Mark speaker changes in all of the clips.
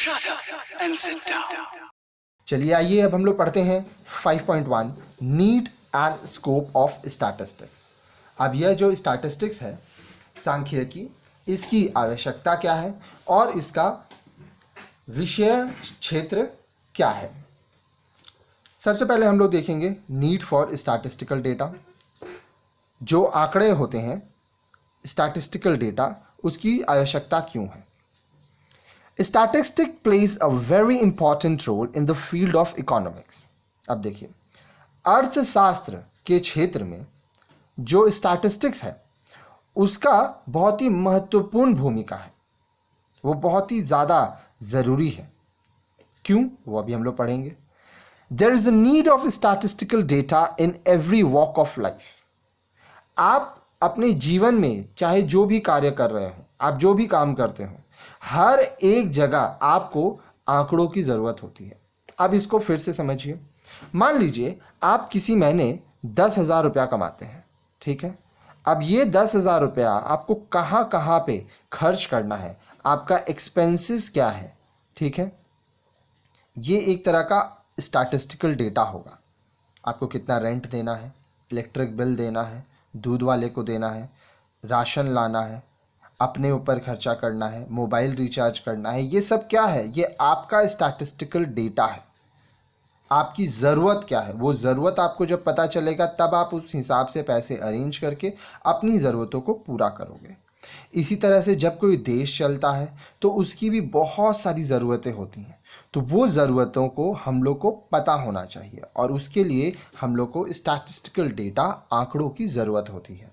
Speaker 1: Shut up and sit down.
Speaker 2: चलिए आइए अब हम लोग पढ़ते हैं 5.1 need and scope of statistics. अब यह जो स्टैटिस्टिक्स है सांख्यिकी, इसकी आवश्यकता क्या है और इसका विषय क्षेत्र क्या है। सबसे पहले हम लोग देखेंगे नीड फॉर स्टैटिस्टिकल डेटा। जो आंकड़े होते हैं स्टैटिस्टिकल डेटा, उसकी आवश्यकता क्यों है। Statistic plays a very important role in the field of economics. अब देखिए, अर्थशास्त्र के क्षेत्र में जो स्टैटिस्टिक्स है उसका बहुत ही महत्वपूर्ण भूमिका है, वो बहुत ही ज़्यादा ज़रूरी है। क्यों, वो अभी हम लोग पढ़ेंगे। There is a need of statistical data in every walk of life. आप अपने जीवन में चाहे जो भी कार्य कर रहे हो, आप जो भी काम करते हो, हर एक जगह आपको आंकड़ों की ज़रूरत होती है। अब इसको फिर से समझिए। मान लीजिए आप किसी महीने 10,000 रुपया कमाते हैं, ठीक है। अब ये 10,000 रुपया आपको कहाँ कहाँ पे खर्च करना है, आपका एक्सपेंसेस क्या है, ठीक है। ये एक तरह का स्टैटिस्टिकल डेटा होगा। आपको कितना रेंट देना है, इलेक्ट्रिक बिल देना है, दूध वाले को देना है, राशन लाना है, अपने ऊपर खर्चा करना है, मोबाइल रिचार्ज करना है, ये सब क्या है, ये आपका स्टैटिस्टिकल डेटा है। आपकी ज़रूरत क्या है, वो ज़रूरत आपको जब पता चलेगा तब आप उस हिसाब से पैसे अरेंज करके अपनी ज़रूरतों को पूरा करोगे। इसी तरह से जब कोई देश चलता है तो उसकी भी बहुत सारी ज़रूरतें होती हैं, तो वो ज़रूरतों को हम लोग को पता होना चाहिए और उसके लिए हम लोग को स्टैटिस्टिकल डेटा, आंकड़ों की ज़रूरत होती है।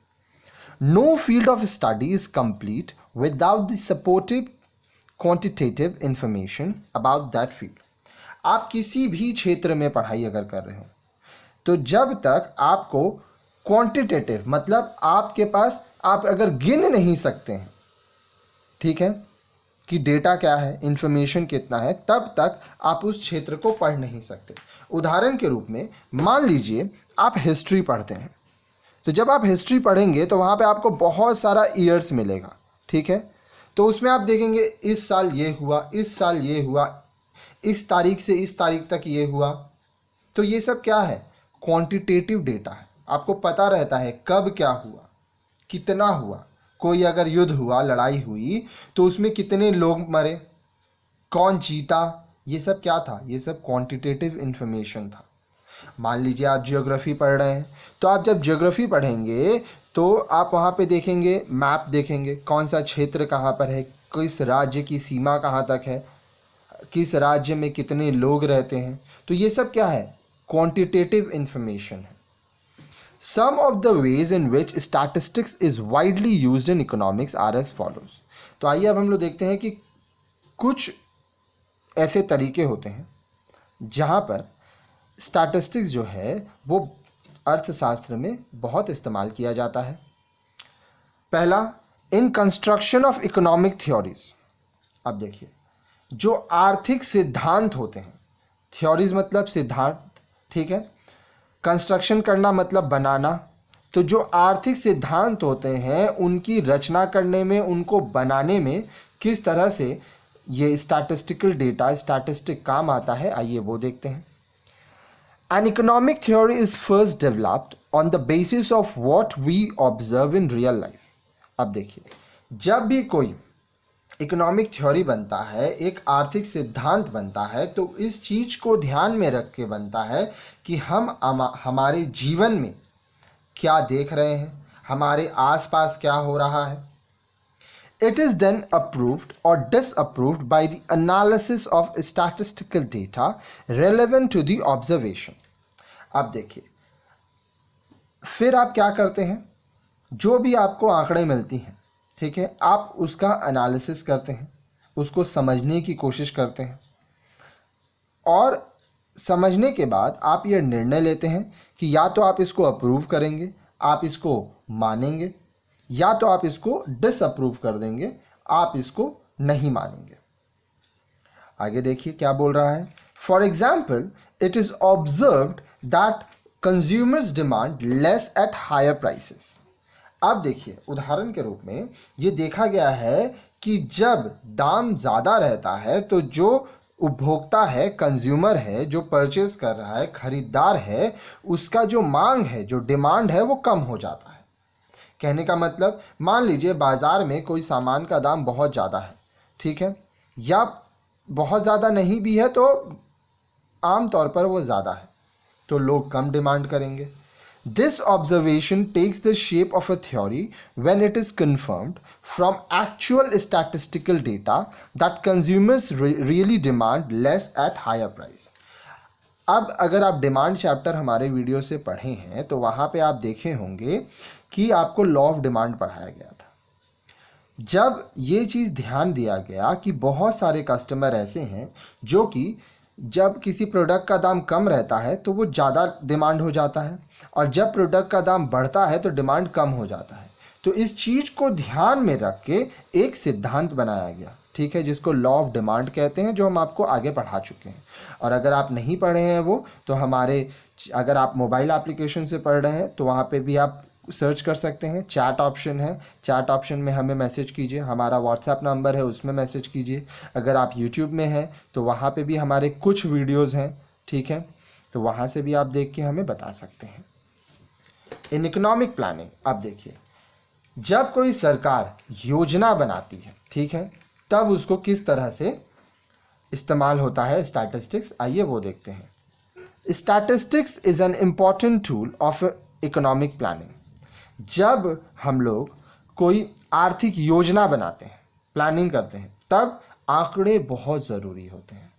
Speaker 2: No field of study is complete without the supportive quantitative information about that field. आप किसी भी क्षेत्र में पढ़ाई अगर कर रहे हो तो जब तक आपको क्वांटिटेटिव, मतलब आपके पास, आप अगर गिन नहीं सकते हैं, ठीक है, कि डेटा क्या है, इंफॉर्मेशन कितना है, तब तक आप उस क्षेत्र को पढ़ नहीं सकते। उदाहरण के रूप में मान लीजिए आप हिस्ट्री पढ़ते हैं, तो जब आप हिस्ट्री पढ़ेंगे तो वहाँ पे आपको बहुत सारा ईयर्स मिलेगा, ठीक है। तो उसमें आप देखेंगे इस साल ये हुआ, इस साल ये हुआ, इस तारीख से इस तारीख तक ये हुआ। तो ये सब क्या है, क्वांटिटेटिव डेटा है। आपको पता रहता है कब क्या हुआ, कितना हुआ। कोई अगर युद्ध हुआ, लड़ाई हुई, तो उसमें कितने लोग मरे, कौन जीता, ये सब क्या था, ये सब क्वांटिटेटिव इंफॉर्मेशन था। मान लीजिए आप ज्योग्राफी पढ़ रहे हैं, तो आप जब ज्योग्राफी पढ़ेंगे तो आप वहाँ पे देखेंगे, मैप देखेंगे, कौन सा क्षेत्र कहाँ पर है, किस राज्य की सीमा कहाँ तक है, किस राज्य में कितने लोग रहते हैं। तो ये सब क्या है, क्वांटिटेटिव इंफॉर्मेशन है। Some of the ways in which statistics is widely used in economics are as follows. तो आइए अब हम लोग देखते हैं कि कुछ ऐसे तरीके होते हैं जहाँ पर स्टैटिस्टिक्स जो है वो अर्थशास्त्र में बहुत इस्तेमाल किया जाता है। पहला, in construction of economic theories. अब देखिए, जो आर्थिक सिद्धांत होते हैं, थ्योरीज मतलब सिद्धांत, ठीक है, कंस्ट्रक्शन करना मतलब बनाना। तो जो आर्थिक सिद्धांत होते हैं उनकी रचना करने में, उनको बनाने में किस तरह से ये स्टैटिस्टिकल डेटा, स्टैटिस्टिक काम आता है, आइए वो देखते हैं। An economic theory is first developed on the basis of what we observe in real life. अब देखिए, जब भी कोई इकोनॉमिक थ्योरी बनता है, एक आर्थिक सिद्धांत बनता है, तो इस चीज़ को ध्यान में रख के बनता है कि हम हमारे जीवन में क्या देख रहे हैं, हमारे आसपास क्या हो रहा है। It is then approved or disapproved by the analysis of statistical data relevant to the observation. अब देखिए, फिर आप क्या करते हैं, जो भी आपको आंकड़े मिलती हैं, ठीक है, आप उसका एनालिसिस करते हैं, उसको समझने की कोशिश करते हैं और समझने के बाद आप ये निर्णय लेते हैं कि या तो आप इसको अप्रूव करेंगे, आप इसको मानेंगे, या तो आप इसको डिसअप्रूव कर देंगे, आप इसको नहीं मानेंगे। आगे देखिए क्या बोल रहा है। For example, it is observed that consumers demand less at higher prices. अब देखिए, उदाहरण के रूप में ये देखा गया है कि जब दाम ज़्यादा रहता है तो जो उपभोक्ता है, कंज्यूमर है, जो परचेज कर रहा है, खरीदार है, उसका जो मांग है, जो डिमांड है, वो कम हो जाता है। कहने का मतलब, मान लीजिए बाज़ार में कोई सामान का दाम बहुत ज़्यादा है, ठीक है, या बहुत ज़्यादा नहीं भी है तो आम तौर पर वो ज़्यादा है, तो लोग कम डिमांड करेंगे। This observation takes the shape of a theory when it is confirmed from actual statistical data that consumers really demand less at higher price. अब अगर आप डिमांड चैप्टर हमारे वीडियो से पढ़े हैं तो वहाँ पे आप देखे होंगे कि आपको लॉ ऑफ डिमांड पढ़ाया गया था। जब ये चीज़ ध्यान दिया गया कि बहुत सारे कस्टमर ऐसे हैं जो कि जब किसी प्रोडक्ट का दाम कम रहता है तो वो ज़्यादा डिमांड हो जाता है, और जब प्रोडक्ट का दाम बढ़ता है तो डिमांड कम हो जाता है। तो इस चीज़ को ध्यान में रख के एक सिद्धांत बनाया गया, ठीक है, जिसको लॉ ऑफ डिमांड कहते हैं, जो हम आपको आगे पढ़ा चुके हैं। और अगर आप नहीं पढ़े हैं वो, तो अगर आप मोबाइल एप्लीकेशन से पढ़ रहे हैं तो वहाँ पे भी आप सर्च कर सकते हैं। चैट ऑप्शन है, चैट ऑप्शन में हमें मैसेज कीजिए, हमारा व्हाट्सएप नंबर है उसमें मैसेज कीजिए। अगर आप यूट्यूब में हैं तो वहाँ पे भी हमारे कुछ वीडियोस हैं, ठीक है, तो वहाँ से भी आप देख के हमें बता सकते हैं। इन इकोनॉमिक प्लानिंग, अब देखिए, जब कोई सरकार योजना बनाती है, ठीक है, तब उसको किस तरह से इस्तेमाल होता है स्टैटिस्टिक्स, आइए वो देखते हैं। Statistics is an important tool of economic planning. जब हम लोग कोई आर्थिक योजना बनाते हैं, प्लानिंग करते हैं, तब आंकड़े बहुत ज़रूरी होते हैं।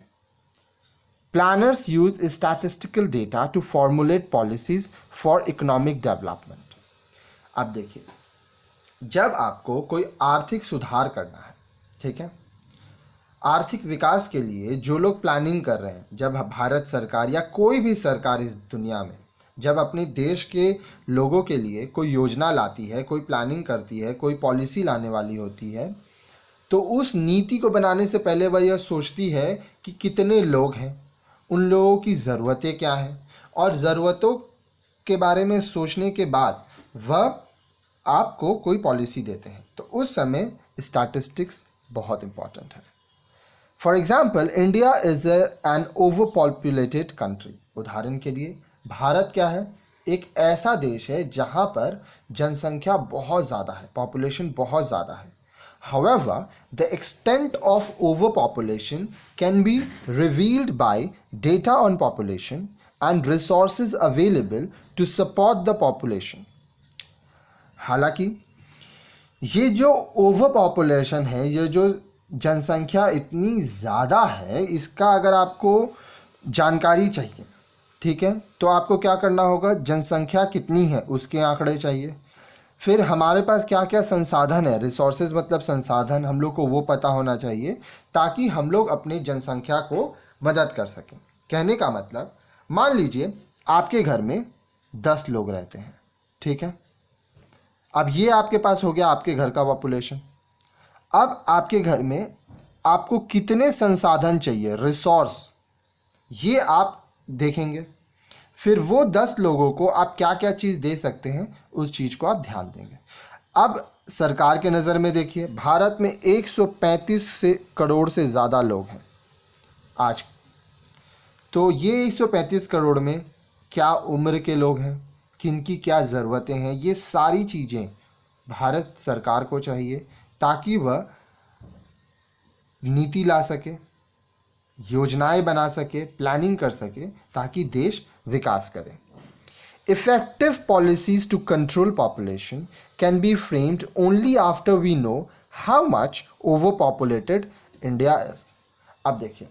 Speaker 2: Planners use statistical data to formulate policies for economic development. अब देखिए, जब आपको कोई आर्थिक सुधार करना है, ठीक है, आर्थिक विकास के लिए जो लोग प्लानिंग कर रहे हैं, जब भारत सरकार या कोई भी सरकार इस दुनिया में जब अपने देश के लोगों के लिए कोई योजना लाती है, कोई प्लानिंग करती है, कोई पॉलिसी लाने वाली होती है, तो उस नीति को बनाने से पहले वह यह सोचती है कि कितने लोग हैं, उन लोगों की ज़रूरतें क्या हैं, और ज़रूरतों के बारे में सोचने के बाद वह आपको कोई पॉलिसी देते हैं। तो उस समय स्टैटिस्टिक्स बहुत इम्पॉर्टेंट है। For example, India is an over populated country. उदाहरण के लिए भारत क्या है, एक ऐसा देश है जहाँ पर जनसंख्या बहुत ज़्यादा है, पॉपुलेशन बहुत ज़्यादा है। However, the extent of overpopulation can be revealed by data on population and resources available to support the population. हालांकि ये जो ओवर पॉपुलेशन है, ये जो जनसंख्या इतनी ज़्यादा है, इसका अगर आपको जानकारी चाहिए, ठीक है, तो आपको क्या करना होगा, जनसंख्या कितनी है उसके आंकड़े चाहिए। फिर हमारे पास क्या क्या संसाधन है, रिसोर्सेज मतलब संसाधन, हम लोग को वो पता होना चाहिए ताकि हम लोग अपनी जनसंख्या को मदद कर सकें। कहने का मतलब, मान लीजिए आपके घर में 10 लोग रहते हैं, ठीक है, अब ये आपके पास हो गया आपके घर का पॉपुलेशन। अब आपके घर में आपको कितने संसाधन चाहिए, रिसोर्स, ये आप देखेंगे। फिर वो 10 लोगों को आप क्या क्या चीज़ दे सकते हैं, उस चीज़ को आप ध्यान देंगे। अब सरकार के नज़र में देखिए, भारत में 135 करोड़ से ज़्यादा लोग हैं आज। तो ये 135 करोड़ में क्या उम्र के लोग हैं, किनकी क्या ज़रूरतें हैं, ये सारी चीज़ें भारत सरकार को चाहिए ताकि वह नीति ला सके, योजनाएं बना सके, प्लानिंग कर सके, ताकि देश विकास करे। Effective policies to control population can be framed only after we know how much overpopulated India is. अब देखिए,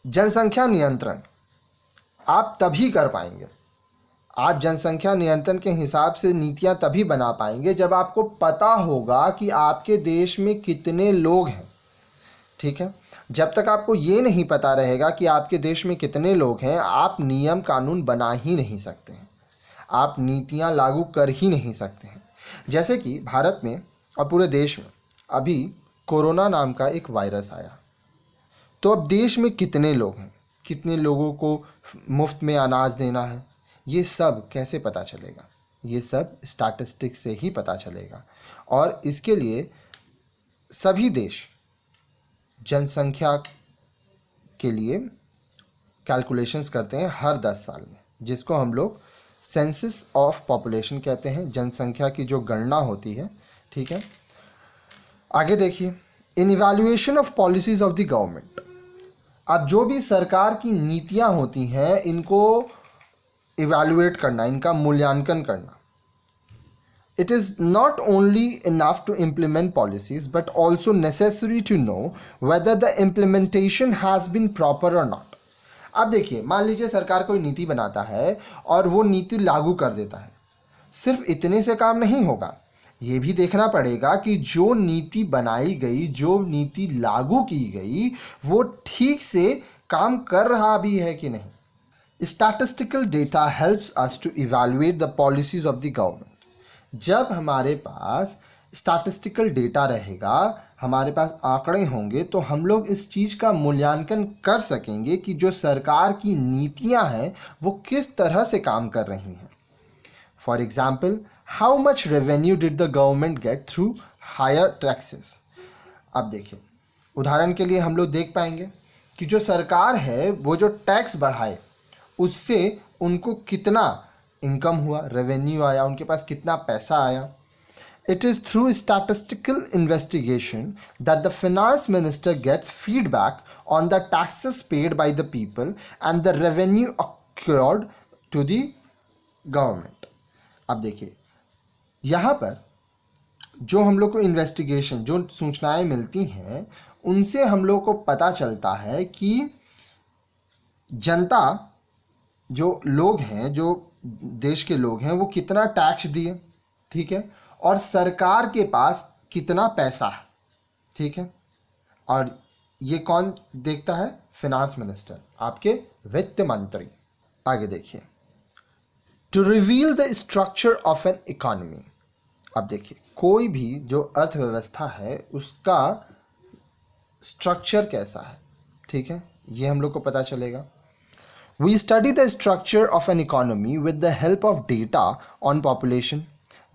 Speaker 2: जनसंख्या नियंत्रण आप तभी कर पाएंगे, आप जनसंख्या नियंत्रण के हिसाब से नीतियां तभी बना पाएंगे जब आपको पता होगा कि आपके देश में कितने लोग हैं, ठीक है। जब तक आपको ये नहीं पता रहेगा कि आपके देश में कितने लोग हैं, आप नियम कानून बना ही नहीं सकते हैं, आप नीतियां लागू कर ही नहीं सकते हैं। जैसे कि भारत में और पूरे देश में अभी कोरोना नाम का एक वायरस आया, तो अब देश में कितने लोग हैं, कितने लोगों को मुफ्त में अनाज देना है, ये सब कैसे पता चलेगा, ये सब स्टैटिस्टिक्स से ही पता चलेगा। और इसके लिए सभी देश जनसंख्या के लिए कैलकुलेशंस करते हैं हर 10 साल में, जिसको हम लोग सेंसस ऑफ पॉपुलेशन कहते हैं, जनसंख्या की जो गणना होती है। ठीक है, आगे देखिए, in evaluation of policies of the government, अब जो भी सरकार की नीतियां होती हैं इनको इवैल्यूएट करना, इनका मूल्यांकन करना। It is not only enough to implement policies but also necessary to know whether the implementation has been proper or not. अब देखिए, मान लीजिए सरकार कोई नीति बनाता है और वो नीति लागू कर देता है, सिर्फ इतने से काम नहीं होगा, ये भी देखना पड़ेगा कि जो नीति बनाई गई, जो नीति लागू की गई, वो ठीक से काम कर रहा भी है कि नहीं। Statistical data helps us to evaluate the policies of the government. जब हमारे पास स्टैटिस्टिकल डेटा रहेगा, हमारे पास आंकड़े होंगे, तो हम लोग इस चीज़ का मूल्यांकन कर सकेंगे कि जो सरकार की नीतियां हैं वो किस तरह से काम कर रही हैं। For example, how much revenue did the government get through higher taxes. अब देखिए, उदाहरण के लिए हम लोग देख पाएंगे कि जो सरकार है वो जो टैक्स बढ़ाए उससे उनको कितना इनकम हुआ, रेवेन्यू आया, उनके पास कितना पैसा आया। It is through statistical investigation that the finance minister gets feedback on the taxes paid by the people and the revenue accrued to the government. अब देखिए, यहाँ पर जो हम लोग को इन्वेस्टिगेशन, जो सूचनाएं मिलती हैं, उनसे हम लोग को पता चलता है कि जनता, जो लोग हैं, जो देश के लोग हैं, वो कितना टैक्स दिए, ठीक है, और सरकार के पास कितना पैसा है, ठीक है। और ये कौन देखता है? फिनांस मिनिस्टर, आपके वित्त मंत्री। आगे देखिए, to reveal the structure of an economy. अब देखिए, कोई भी जो अर्थव्यवस्था है उसका स्ट्रक्चर कैसा है, ठीक है, ये हम लोग को पता चलेगा। We study the structure of an economy with the help of data on population,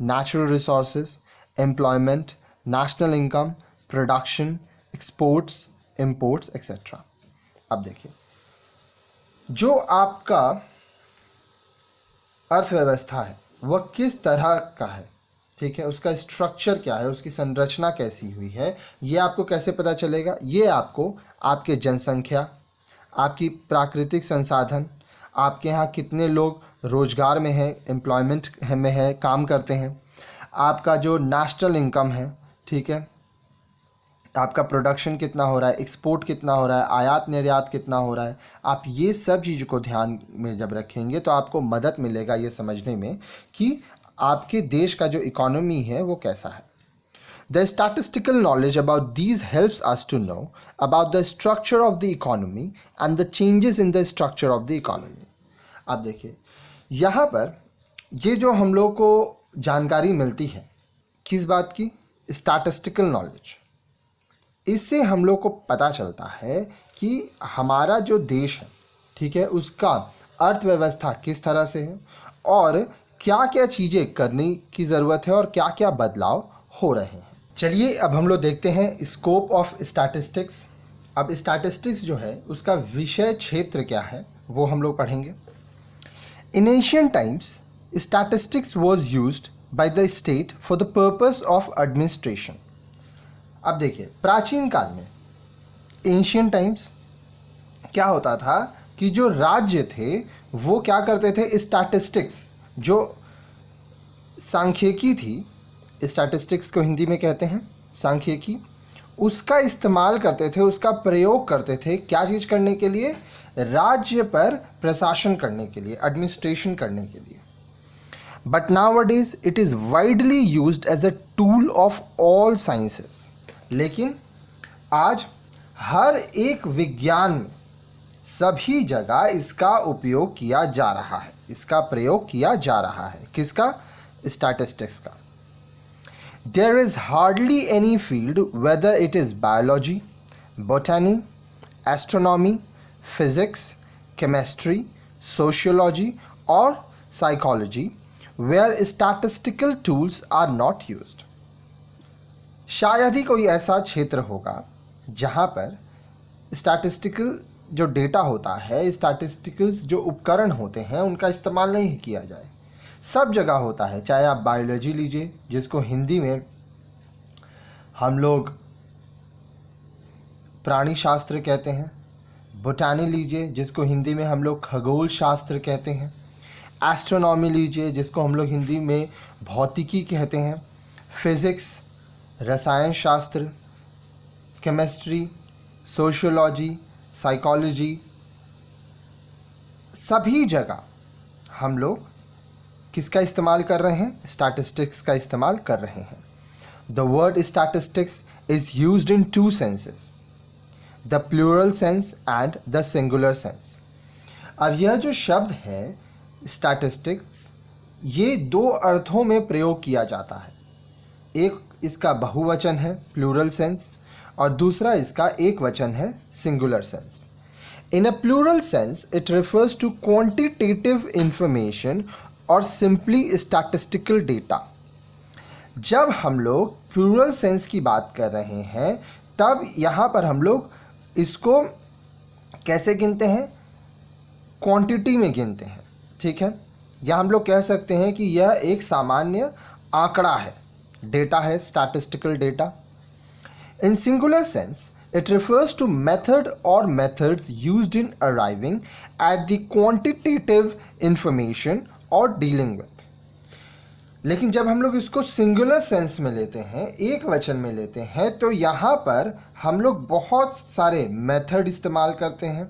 Speaker 2: natural resources, employment, national income, production, exports, imports, etc. अब देखिए, जो आपका अर्थव्यवस्था है वह किस तरह का है, ठीक है, उसका स्ट्रक्चर क्या है, उसकी संरचना कैसी हुई है, ये आपको कैसे पता चलेगा? ये आपको आपके जनसंख्या, आपकी प्राकृतिक संसाधन, आपके यहाँ कितने लोग रोजगार में हैं, एम्प्लॉयमेंट में है, काम करते हैं, आपका जो नेशनल इनकम है, ठीक है, आपका प्रोडक्शन कितना हो रहा है, एक्सपोर्ट कितना हो रहा है, आयात निर्यात कितना हो रहा है, आप ये सब चीज़ को ध्यान में जब रखेंगे तो आपको मदद मिलेगा ये समझने में कि आपके देश का जो इकोनॉमी है वो कैसा है। The statistical knowledge about these helps us to know about the structure of the economy and the changes in the structure of the economy. अब देखिए, यहाँ पर ये जो हम लोग को जानकारी मिलती है, किस बात की? Statistical knowledge. इससे हम लोग को पता चलता है कि हमारा जो देश है, ठीक है, उसका अर्थव्यवस्था किस तरह से है और क्या क्या चीज़ें करने की ज़रूरत है और क्या क्या बदलाव हो रहे हैं। चलिए अब हम लोग देखते हैं स्कोप ऑफ स्टैटिस्टिक्स। अब स्टैटिस्टिक्स जो है उसका विषय क्षेत्र क्या है वो हम लोग पढ़ेंगे। इन ancient times statistics was used by the state for the purpose of administration. अब देखिए, प्राचीन काल में, एंशिएंट टाइम्स, क्या होता था कि जो राज्य थे वो क्या करते थे? स्टैटिस्टिक्स, जो सांख्यिकी थी, स्टैटिस्टिक्स को हिंदी में कहते हैं सांख्यिकी, उसका इस्तेमाल करते थे, उसका प्रयोग करते थे। क्या चीज़ करने के लिए? राज्य पर प्रशासन करने के लिए, एडमिनिस्ट्रेशन करने के लिए। But nowadays it is widely used as a tool of all sciences. लेकिन आज हर एक विज्ञान में सभी जगह इसका उपयोग किया जा रहा है, इसका प्रयोग किया जा रहा है। किसका? स्टैटिस्टिक्स का। There is hardly any field, whether it is biology, botany, astronomy, physics, chemistry, sociology, or psychology, where statistical tools are not used. शायद ही कोई ऐसा क्षेत्र होगा जहाँ पर स्टैटिस्टिकल जो डेटा होता है, स्टैटिस्टिकल्स जो उपकरण होते हैं उनका इस्तेमाल नहीं किया जाए। सब जगह होता है, चाहे आप बायोलॉजी लीजिए जिसको हिंदी में हम लोग प्राणी शास्त्र कहते हैं, बोटानी लीजिए जिसको हिंदी में हम लोग खगोल शास्त्र कहते हैं, एस्ट्रोनॉमी लीजिए जिसको हम लोग हिंदी में भौतिकी कहते हैं, फिज़िक्स, रसायन शास्त्र, केमिस्ट्री, सोशियोलॉजी, साइकोलॉजी, सभी जगह हम लोग किसका इस्तेमाल कर रहे हैं? स्टैटिस्टिक्स का इस्तेमाल कर रहे हैं। The word statistics is used in two senses, the plural sense and the singular sense. अब यह जो शब्द है स्टैटिस्टिक्स, ये दो अर्थों में प्रयोग किया जाता है। एक इसका बहुवचन है प्लूरल सेंस और दूसरा इसका एक वचन है singular sense. In a plural sense, it refers to quantitative information or simply statistical data. जब हम लोग प्लूरल सेंस की बात कर रहे हैं तब यहाँ पर हम लोग इसको कैसे गिनते हैं? क्वांटिटी में गिनते हैं, ठीक है। या हम लोग कह सकते हैं कि यह एक सामान्य आंकड़ा है, डेटा है, statistical data. In singular sense, it refers to method or methods used in arriving at the quantitative information or dealing with. लेकिन जब हम लोग इसको सिंगुलर सेंस में लेते हैं, एक वचन में लेते हैं, तो यहाँ पर हम लोग बहुत सारे मेथड इस्तेमाल करते हैं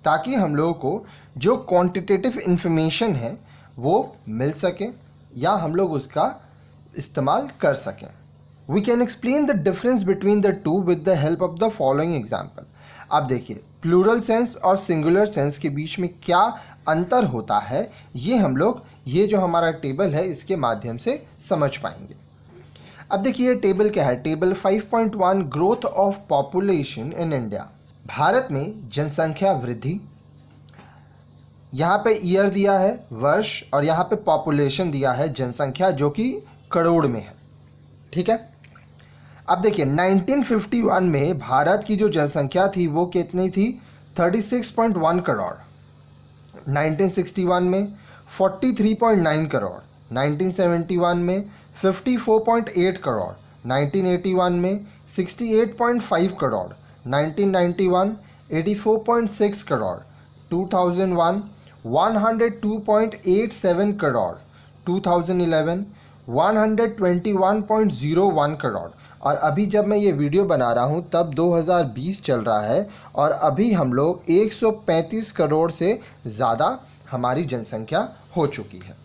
Speaker 2: ताकि हम लोगों को जो क्वांटिटेटिव इंफॉर्मेशन है वो मिल सके या हम लोग उसका इस्तेमाल कर सकें। We can explain the difference between the two with the help of the following example. अब देखिए प्लूरल सेंस और सिंगुलर सेंस के बीच में क्या अंतर होता है, ये हम लोग ये जो हमारा टेबल है इसके माध्यम से समझ पाएंगे। अब देखिए ये टेबल क्या है? Table 5.1 growth of population in India. Bharat में जनसंख्या वृद्धि, यहाँ पे ईयर दिया है वर्ष और यहाँ पे पॉपुलेशन दिया है जनसंख्या जो कि करोड़ में है, ठीक है। अब देखिए 1951 में भारत की जो जनसंख्या थी वो कितनी थी? 36.1 करोड़। 1961 में 43.9 करोड़, 1971 में 54.8 करोड़, 1981 में 68.5 करोड़, 1991 84.6 करोड़, 2001 102.87 करोड़, 2011 121.01 करोड़। और अभी जब मैं ये वीडियो बना रहा हूँ तब 2020 चल रहा है और अभी हम लोग 135 करोड़ से ज़्यादा हमारी जनसंख्या हो चुकी है।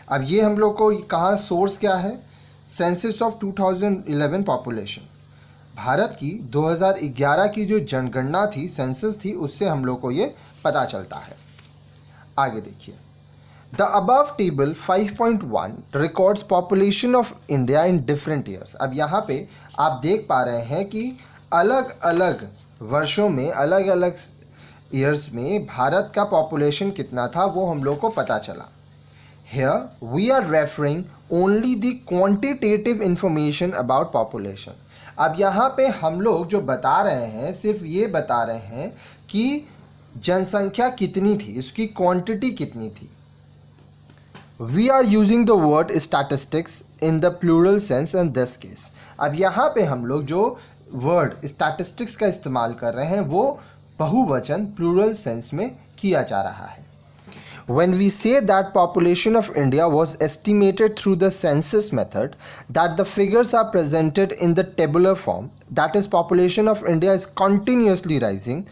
Speaker 2: अब ये हम लोग को कहाँ सोर्स क्या है? Census of 2011 population. भारत की 2011 की जो जनगणना थी, सेंसस थी, उससे हम लोग को ये पता चलता है। आगे देखिए, The above table 5.1 records population of India in different years. अब यहाँ पे आप देख पा रहे हैं कि अलग अलग वर्षों में, अलग अलग ईयर्स में भारत का पॉपुलेशन कितना था वो हम लोग को पता चला। Here we are referring only the quantitative information about population. अब यहाँ पे हम लोग जो बता रहे हैं सिर्फ ये बता रहे हैं कि जनसंख्या कितनी थी, इसकी क्वांटिटी कितनी थी। We are using the word statistics in the plural sense in this case. अब यहाँ पे हम लोग जो वर्ड statistics का इस्तेमाल कर रहे हैं वो बहुवचन plural sense में किया जा रहा है। When we say that population of India was estimated through the census method, that the figures are presented in the tabular form, that is population of India is continuously rising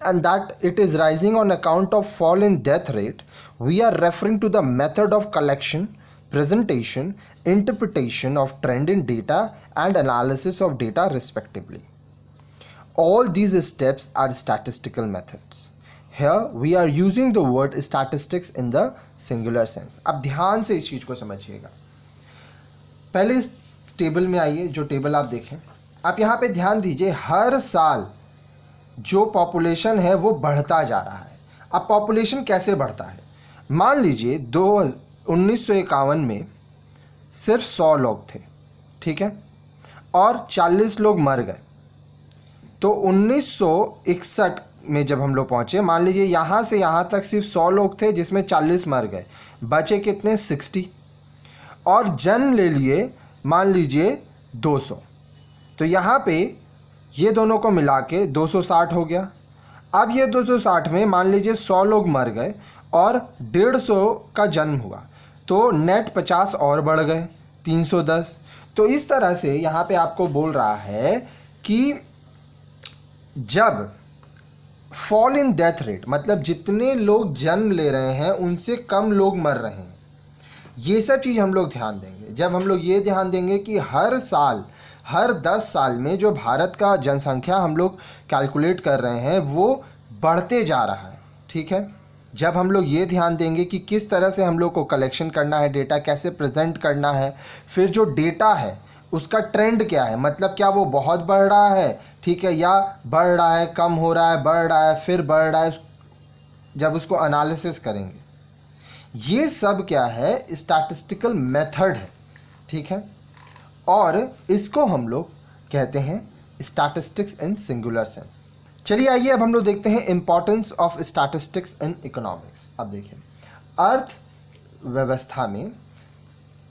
Speaker 2: and that it is rising on account of fall in death rate, we are referring to the method of collection, presentation, interpretation of trend in data and analysis of data respectively. All these steps are statistical methods. Here we are using the word statistics in the singular sense. अब ध्यान से इस चीज़ को समझिएगा। पहले इस table में आइए, जो टेबल आप देखें, आप यहाँ पे ध्यान दीजिए, हर साल जो पॉपुलेशन है वो बढ़ता जा रहा है। अब पॉपुलेशन कैसे बढ़ता है? मान लीजिए 1951 में सिर्फ 100 लोग थे, ठीक है। और 40 लोग मर गए। तो 1961 में जब हम लोग पहुँचे, मान लीजिए यहाँ से यहाँ तक सिर्फ 100 लोग थे जिसमें 40 मर गए, बचे कितने 60, और जन्म ले लिए मान लीजिए 200। तो यहाँ पे ये दोनों को मिला के 260 हो गया। अब ये 260 में मान लीजिए 100 लोग मर गए और 150 का जन्म हुआ, तो नेट 50 और बढ़ गए 310। तो इस तरह से यहाँ पे आपको बोल रहा है कि जब फॉल इन डेथ रेट, मतलब जितने लोग जन्म ले रहे हैं उनसे कम लोग मर रहे हैं, ये सब चीज़ हम लोग ध्यान देंगे। जब हम लोग ये ध्यान देंगे कि हर साल, हर 10 साल में जो भारत का जनसंख्या हम लोग कैलकुलेट कर रहे हैं वो बढ़ते जा रहा है, ठीक है। जब हम लोग ये ध्यान देंगे कि किस तरह से हम लोग को कलेक्शन करना है, डेटा कैसे प्रेजेंट करना है, फिर जो डेटा है उसका ट्रेंड क्या है, मतलब क्या वो बहुत बढ़ रहा है, ठीक है, या बढ़ रहा है, कम हो रहा है, बढ़ रहा है, फिर बढ़ रहा है, जब उसको एनालिसिस करेंगे, ये सब क्या है, स्टैटिस्टिकल मेथड है, ठीक है। और इसको हम लोग कहते हैं स्टैटिस्टिक्स इन सिंगुलर सेंस। चलिए आइए अब हम लोग देखते हैं importance of statistics in economics. अब देखिए अर्थव्यवस्था में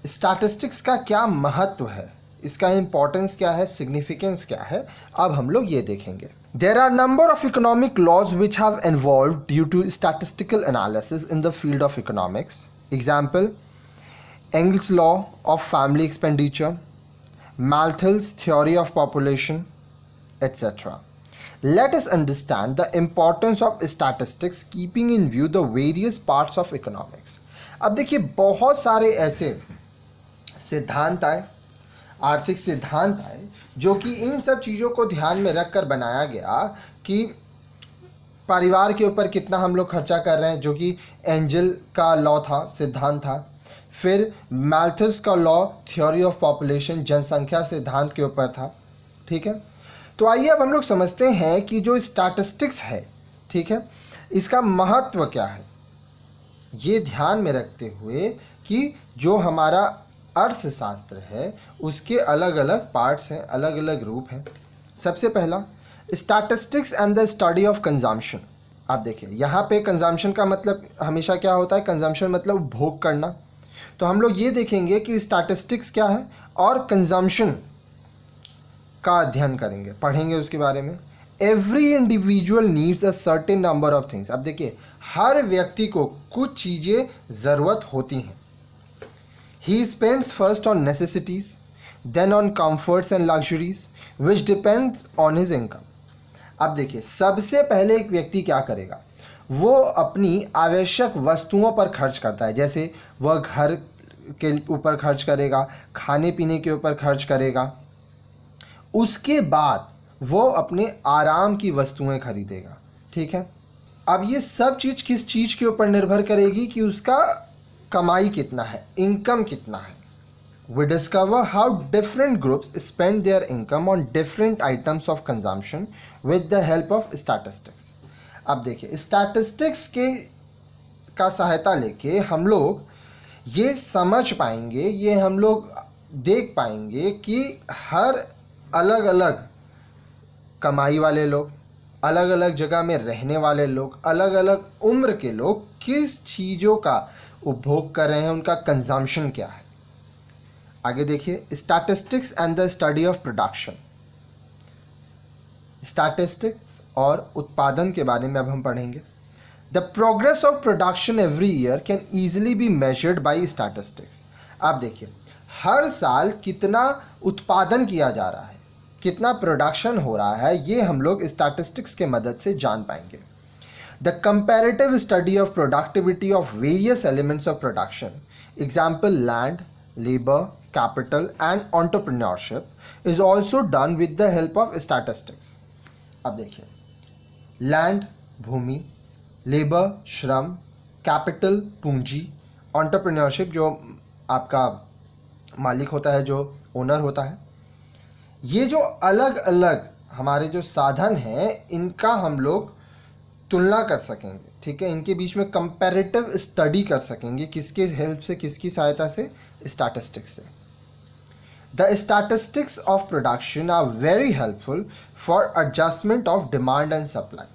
Speaker 2: स्टैटिस्टिक्स का क्या महत्व है, इसका इंपॉर्टेंस क्या है, सिग्निफिकेंस क्या है, अब हम लोग ये देखेंगे। There are number of economic laws which have evolved due to statistical analysis in the field of economics. Example, Engel's law of family expenditure, Malthus theory of population, etc. Let us understand the importance of statistics keeping in view the various parts of economics. अब देखिए बहुत सारे ऐसे सिद्धांत आए, आर्थिक सिद्धांत आए, जो कि इन सब चीज़ों को ध्यान में रखकर बनाया गया कि परिवार के ऊपर कितना हम लोग खर्चा कर रहे हैं, जो कि एंजल का लॉ था, सिद्धांत था। फिर मैल्थस का लॉ थ्योरी ऑफ पॉपुलेशन, जनसंख्या सिद्धांत के ऊपर था, ठीक है। तो आइए अब हम लोग समझते हैं कि जो स्टैटिस्टिक्स है, ठीक है, इसका महत्व क्या है, ये ध्यान में रखते हुए कि जो हमारा अर्थशास्त्र है उसके अलग अलग पार्ट्स हैं, अलग अलग रूप हैं। सबसे पहला statistics and the study of consumption. आप देखिए यहाँ पे कंजम्पशन का मतलब हमेशा क्या होता है, कंजम्पशन मतलब उपभोग करना। तो हम लोग ये देखेंगे कि स्टैटिस्टिक्स क्या है और कंजम्पशन का अध्ययन करेंगे, पढ़ेंगे उसके बारे में। Every individual needs a certain number of things. अब देखिए हर व्यक्ति को कुछ चीज़ें ज़रूरत होती हैं। He spends first on necessities, then on comforts and luxuries, which depends on his income. अब देखिए सबसे पहले एक व्यक्ति क्या करेगा, वो अपनी आवश्यक वस्तुओं पर खर्च करता है, जैसे वह घर के ऊपर खर्च करेगा, खाने पीने के ऊपर खर्च करेगा, उसके बाद वो अपने आराम की वस्तुएं खरीदेगा, ठीक है। अब ये सब चीज़ किस चीज़ के ऊपर निर्भर करेगी कि उसका कमाई कितना है, इनकम कितना है। We discover how different groups spend their income on different items of consumption with the help of statistics. अब देखिए स्टैटिस्टिक्स के का सहायता लेके हम लोग ये समझ पाएंगे, ये हम लोग देख पाएंगे कि हर अलग अलग कमाई वाले लोग, अलग अलग जगह में रहने वाले लोग, अलग अलग उम्र के लोग किस चीज़ों का उपभोग कर रहे हैं, उनका कंजम्पशन क्या है। आगे देखिए statistics and the study of production. Statistics और उत्पादन के बारे में अब हम पढ़ेंगे। The progress of production every year can easily be measured by statistics. आप देखिए हर साल कितना उत्पादन किया जा रहा है, कितना प्रोडक्शन हो रहा है, ये हम लोग स्टैटिस्टिक्स के मदद से जान पाएंगे। The comparative study of productivity of various elements of production, example land, labor, capital and entrepreneurship, is also done with the help of statistics. अब देखिए लैंड भूमि, लेबर श्रम, कैपिटल पूंजी, एंटरप्रेन्योरशिप जो आपका मालिक होता है, जो ओनर होता है, ये जो अलग अलग हमारे जो साधन हैं इनका हम लोग तुलना कर सकेंगे, ठीक है। इनके बीच में कंपैरेटिव स्टडी कर सकेंगे, किसके हेल्प से, किसकी सहायता से, स्टैटिस्टिक्स से। The statistics of production are very helpful for adjustment of demand and supply.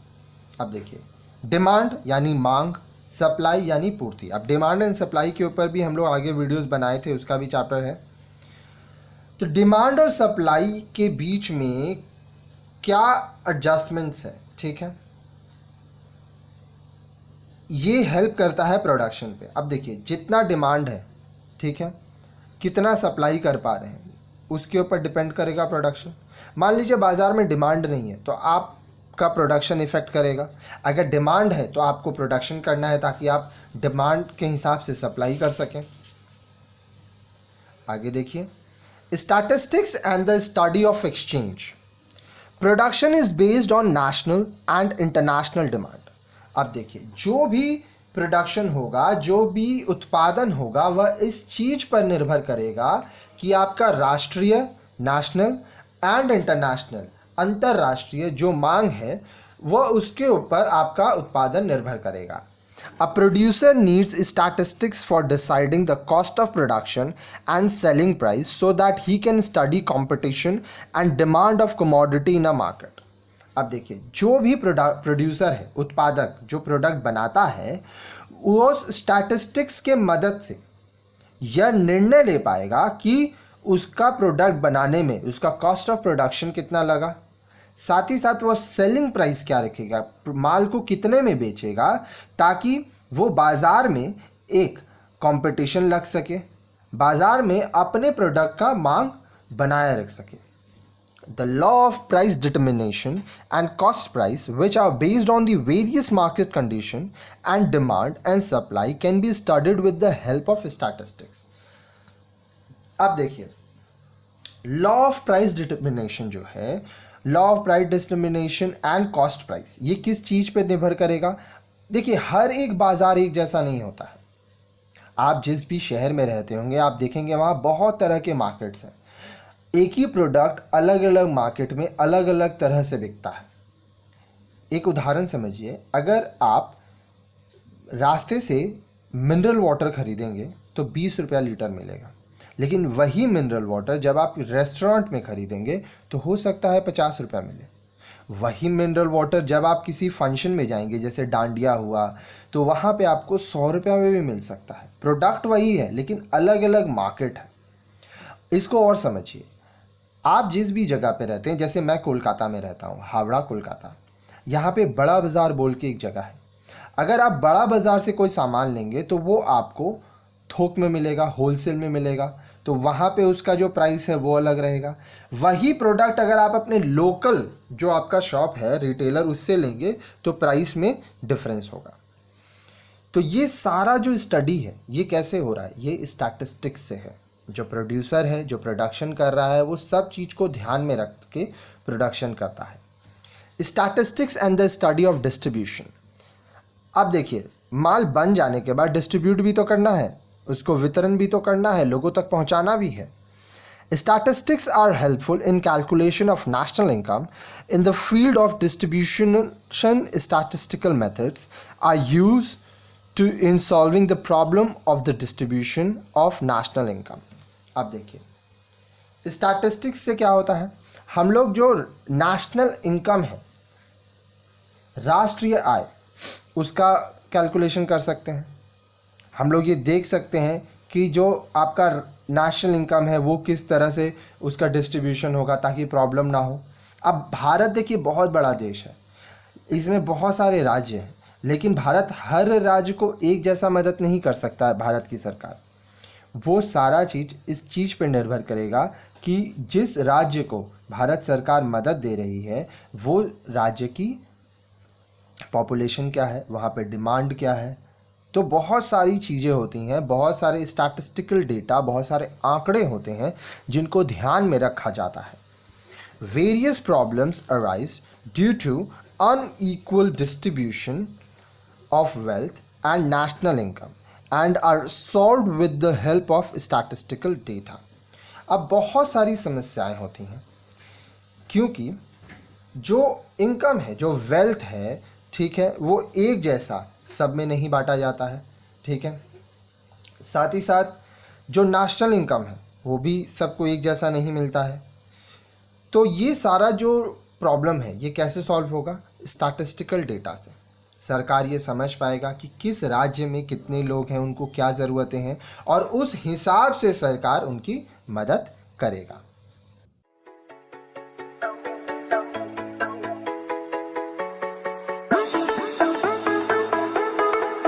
Speaker 2: अब देखिए, डिमांड यानी मांग, सप्लाई यानी पूर्ति. अब डिमांड एंड सप्लाई के ऊपर भी हम लोग आगे वीडियोस बनाए थे, उसका भी चैप्टर है. तो डिमांड और सप्लाई के बीच में क्या एडजस्टमेंट्स है, ठीक है, ये हेल्प करता है प्रोडक्शन पे. अब देखिए, जितना डिमांड है, ठीक है, कितना सप्लाई कर पा रहे हैं, उसके ऊपर डिपेंड करेगा प्रोडक्शन. मान लीजिए बाज़ार में डिमांड नहीं है तो आपका प्रोडक्शन इफेक्ट करेगा. अगर डिमांड है तो आपको प्रोडक्शन करना है ताकि आप डिमांड के हिसाब से सप्लाई कर सकें. आगे देखिए, statistics and the study of exchange. Production is based on national and international demand. अब देखिए, जो भी प्रोडक्शन होगा, जो भी उत्पादन होगा, वह इस चीज़ पर निर्भर करेगा कि आपका राष्ट्रीय, नेशनल एंड इंटरनेशनल, अंतर्राष्ट्रीय जो मांग है वह उसके ऊपर आपका उत्पादन निर्भर करेगा. A producer needs statistics for deciding the cost of production and selling price so that he can study competition and demand of commodity in a market. अब देखिए, जो भी प्रोड्यूसर है, उत्पादक जो प्रोडक्ट बनाता है, वो स्टैटिस्टिक्स के मदद से यह निर्णय ले पाएगा कि उसका प्रोडक्ट बनाने में उसका कॉस्ट ऑफ प्रोडक्शन कितना लगा, साथ ही साथ वो सेलिंग प्राइस क्या रखेगा, माल को कितने में बेचेगा, ताकि वो बाज़ार में एक कंपटीशन लग सके, बाज़ार में अपने प्रोडक्ट का मांग बनाए रख सके. The law of price determination and cost price, which are based on the various market condition and demand and supply, can be studied with the help of statistics. अब देखिए, लॉ ऑफ प्राइस डिटर्मिनेशन जो है, law of price determination and cost price, ये किस चीज़ पे निर्भर करेगा. देखिए, हर एक बाज़ार एक जैसा नहीं होता है. आप जिस भी शहर में रहते होंगे, आप देखेंगे वहाँ बहुत तरह के मार्केट्स हैं. एक ही प्रोडक्ट अलग अलग मार्केट में अलग अलग तरह से बिकता है. एक उदाहरण समझिए, अगर आप रास्ते से मिनरल वाटर खरीदेंगे तो 20 रुपया लीटर मिलेगा, लेकिन वही मिनरल वाटर जब आप रेस्टोरेंट में खरीदेंगे तो हो सकता है 50 रुपया मिले. वही मिनरल वाटर जब आप किसी फंक्शन में जाएंगे, जैसे डांडिया हुआ, तो वहाँ पे आपको 100 रुपया में भी मिल सकता है. प्रोडक्ट वही है लेकिन अलग अलग मार्केट है. इसको और समझिए, आप जिस भी जगह पे रहते हैं, जैसे मैं कोलकाता में रहता हूँ, हावड़ा कोलकाता, यहाँ पे बड़ा बाज़ार बोल के एक जगह है. अगर आप बड़ा बाज़ार से कोई सामान लेंगे तो वो आपको थोक में मिलेगा, होलसेल में मिलेगा, तो वहाँ पे उसका जो प्राइस है वो अलग रहेगा. वही प्रोडक्ट अगर आप अपने लोकल जो आपका शॉप है, रिटेलर, उससे लेंगे तो प्राइस में डिफरेंस होगा. तो ये सारा जो स्टडी है ये कैसे हो रहा है, ये स्टैटिस्टिक्स से है. जो प्रोड्यूसर है, जो प्रोडक्शन कर रहा है, वो सब चीज़ को ध्यान में रख के प्रोडक्शन करता है. Statistics and the study of distribution. अब देखिए, माल बन जाने के बाद डिस्ट्रीब्यूट भी तो करना है, उसको वितरण भी तो करना है, लोगों तक पहुंचाना भी है. Statistics are helpful in calculation of national income. In the field of distribution, statistical methods are used to in solving the problem of the distribution of national income. अब देखिए, स्टैटिस्टिक्स से क्या होता है, हम लोग जो नेशनल इनकम है, राष्ट्रीय आय, उसका कैलकुलेशन कर सकते हैं. हम लोग ये देख सकते हैं कि जो आपका नेशनल इनकम है वो किस तरह से उसका डिस्ट्रीब्यूशन होगा ताकि प्रॉब्लम ना हो. अब भारत देखिए बहुत बड़ा देश है, इसमें बहुत सारे राज्य हैं, लेकिन भारत हर राज्य को एक जैसा मदद नहीं कर सकता है. भारत की सरकार, वो सारा चीज़ इस चीज़ पर निर्भर करेगा कि जिस राज्य को भारत सरकार मदद दे रही है वो राज्य की पॉपुलेशन क्या है, वहाँ पे डिमांड क्या है. तो बहुत सारी चीज़ें होती हैं, बहुत सारे स्टैटिस्टिकल डेटा, बहुत सारे आंकड़े होते हैं जिनको ध्यान में रखा जाता है. Various problems arise due to unequal distribution of wealth and national income and are solved with the help of statistical data. अब बहुत सारी समस्याएं होती हैं क्योंकि जो इनकम है, जो वेल्थ है, ठीक है, वो एक जैसा सब में नहीं बांटा जाता है. ठीक है, साथ ही साथ जो नेशनल इनकम है वो भी सबको एक जैसा नहीं मिलता है। तो ये सारा जो प्रॉब्लम है ये कैसे सॉल्व होगा? स्टैटिस्टिकल डेटा से। सरकार ये समझ पाएगा कि किस राज्य में कितने लोग हैं, उनको क्या ज़रूरतें हैं, और उस हिसाब से सरकार उनकी मदद करेगा।